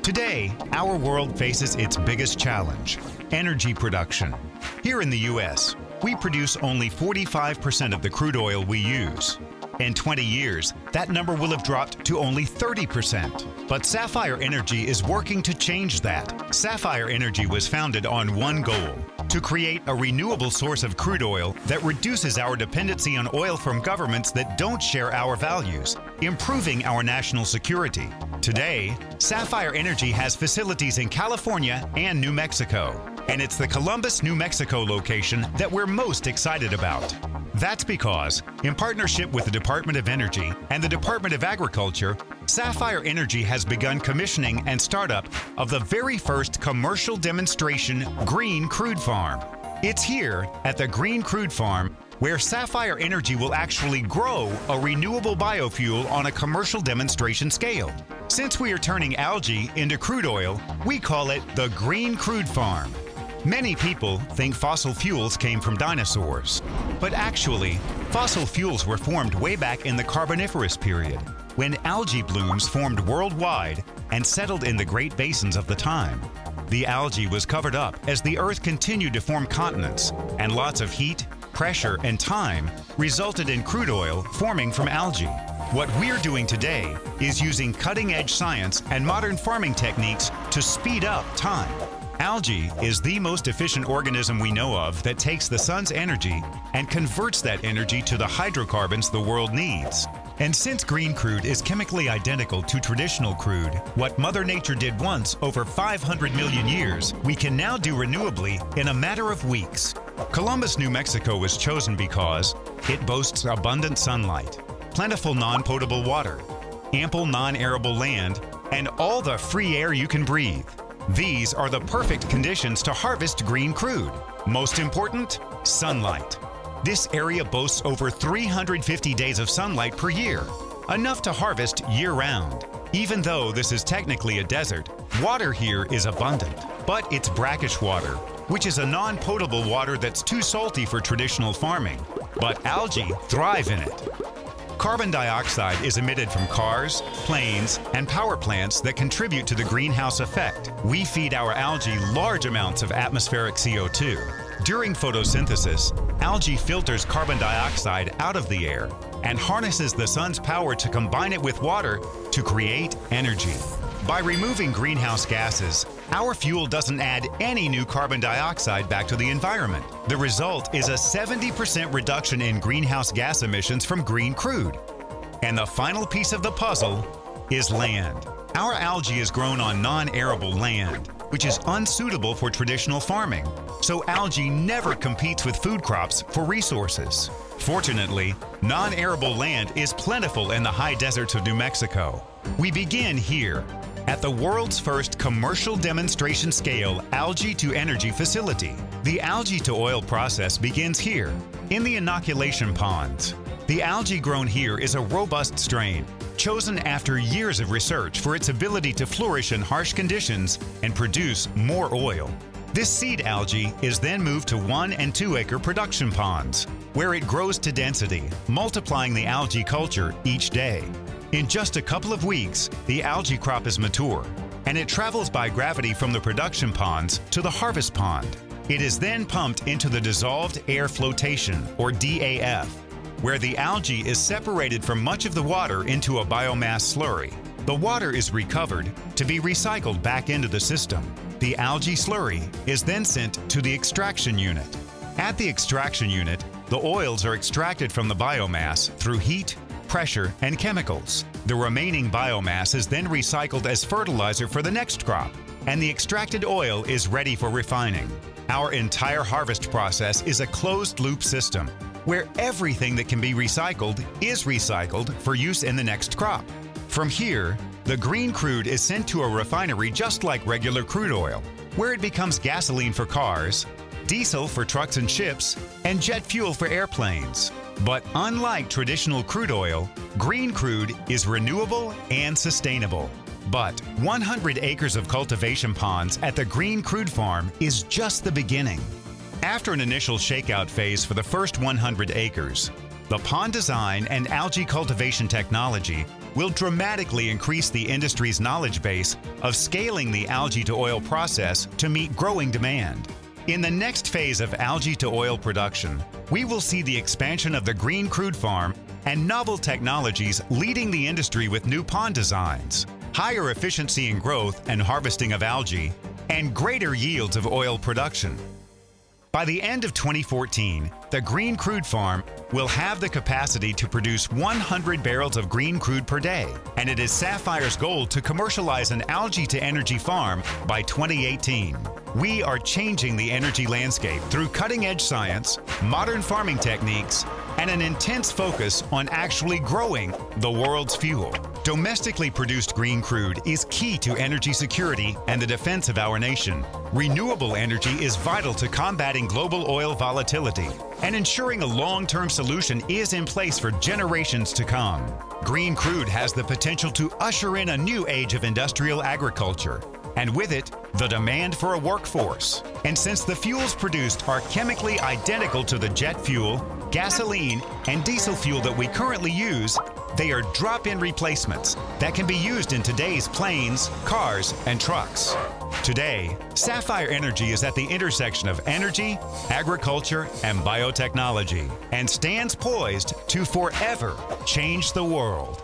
Today, our world faces its biggest challenge: energy production. Here in the U.S., we produce only 45% of the crude oil we use. In 20 years, that number will have dropped to only 30%. But Sapphire Energy is working to change that. Sapphire Energy was founded on one goal: to create a renewable source of crude oil that reduces our dependency on oil from governments that don't share our values, improving our national security. Today, Sapphire Energy has facilities in California and New Mexico. And it's the Columbus, New Mexico location that we're most excited about. That's because, in partnership with the Department of Energy and the Department of Agriculture, Sapphire Energy has begun commissioning and startup of the very first commercial demonstration green crude farm. It's here at the Green Crude Farm where Sapphire Energy will actually grow a renewable biofuel on a commercial demonstration scale. Since we are turning algae into crude oil, we call it the Green Crude Farm. Many people think fossil fuels came from dinosaurs, but actually, fossil fuels were formed way back in the Carboniferous period, when algae blooms formed worldwide and settled in the Great Basins of the time. The algae was covered up as the Earth continued to form continents, and lots of heat, pressure, and time resulted in crude oil forming from algae. What we're doing today is using cutting-edge science and modern farming techniques to speed up time. Algae is the most efficient organism we know of that takes the sun's energy and converts that energy to the hydrocarbons the world needs. And since green crude is chemically identical to traditional crude, what Mother Nature did once over 500 million years, we can now do renewably in a matter of weeks. Columbus, New Mexico was chosen because it boasts abundant sunlight, plentiful non-potable water, ample non-arable land, and all the free air you can breathe. These are the perfect conditions to harvest green crude. Most important, sunlight. This area boasts over 350 days of sunlight per year, enough to harvest year-round. Even though this is technically a desert, water here is abundant. But it's brackish water, which is a non-potable water that's too salty for traditional farming. But algae thrive in it. Carbon dioxide is emitted from cars, planes, and power plants that contribute to the greenhouse effect. We feed our algae large amounts of atmospheric CO2. During photosynthesis, algae filters carbon dioxide out of the air and harnesses the sun's power to combine it with water to create energy. By removing greenhouse gases, our fuel doesn't add any new carbon dioxide back to the environment. The result is a 70% reduction in greenhouse gas emissions from green crude. And the final piece of the puzzle is land. Our algae is grown on non-arable land, which is unsuitable for traditional farming. So algae never competes with food crops for resources. Fortunately, non-arable land is plentiful in the high deserts of New Mexico. We begin here, at the world's first commercial demonstration scale algae-to-energy facility. The algae-to-oil process begins here, in the inoculation ponds. The algae grown here is a robust strain, chosen after years of research for its ability to flourish in harsh conditions and produce more oil. This seed algae is then moved to 1- and 2-acre production ponds, where it grows to density, multiplying the algae culture each day. In just a couple of weeks, the algae crop is mature, and it travels by gravity from the production ponds to the harvest pond. It is then pumped into the dissolved air flotation, or DAF, where the algae is separated from much of the water into a biomass slurry. The water is recovered to be recycled back into the system. The algae slurry is then sent to the extraction unit. At the extraction unit, the oils are extracted from the biomass through heat, pressure, and chemicals. The remaining biomass is then recycled as fertilizer for the next crop, and the extracted oil is ready for refining. Our entire harvest process is a closed-loop system, where everything that can be recycled is recycled for use in the next crop. From here, the green crude is sent to a refinery just like regular crude oil, where it becomes gasoline for cars, diesel for trucks and ships, and jet fuel for airplanes. But unlike traditional crude oil, green crude is renewable and sustainable. But 100 acres of cultivation ponds at the Green Crude Farm is just the beginning. After an initial shakeout phase for the first 100 acres, the pond design and algae cultivation technology will dramatically increase the industry's knowledge base of scaling the algae to oil process to meet growing demand. In the next phase of algae to oil production, we will see the expansion of the green crude farm and novel technologies leading the industry with new pond designs, higher efficiency in growth and harvesting of algae, and greater yields of oil production. By the end of 2014, the green crude farm will have the capacity to produce 100 barrels of green crude per day, and it is Sapphire's goal to commercialize an algae-to-energy farm by 2018. We are changing the energy landscape through cutting-edge science, modern farming techniques, and an intense focus on actually growing the world's fuel. Domestically produced green crude is key to energy security and the defense of our nation. Renewable energy is vital to combating global oil volatility and ensuring a long-term solution is in place for generations to come. Green crude has the potential to usher in a new age of industrial agriculture, and with it, the demand for a workforce. And since the fuels produced are chemically identical to the jet fuel, gasoline, and diesel fuel that we currently use, they are drop-in replacements that can be used in today's planes, cars, and trucks. Today, Sapphire Energy is at the intersection of energy, agriculture, and biotechnology, and stands poised to forever change the world.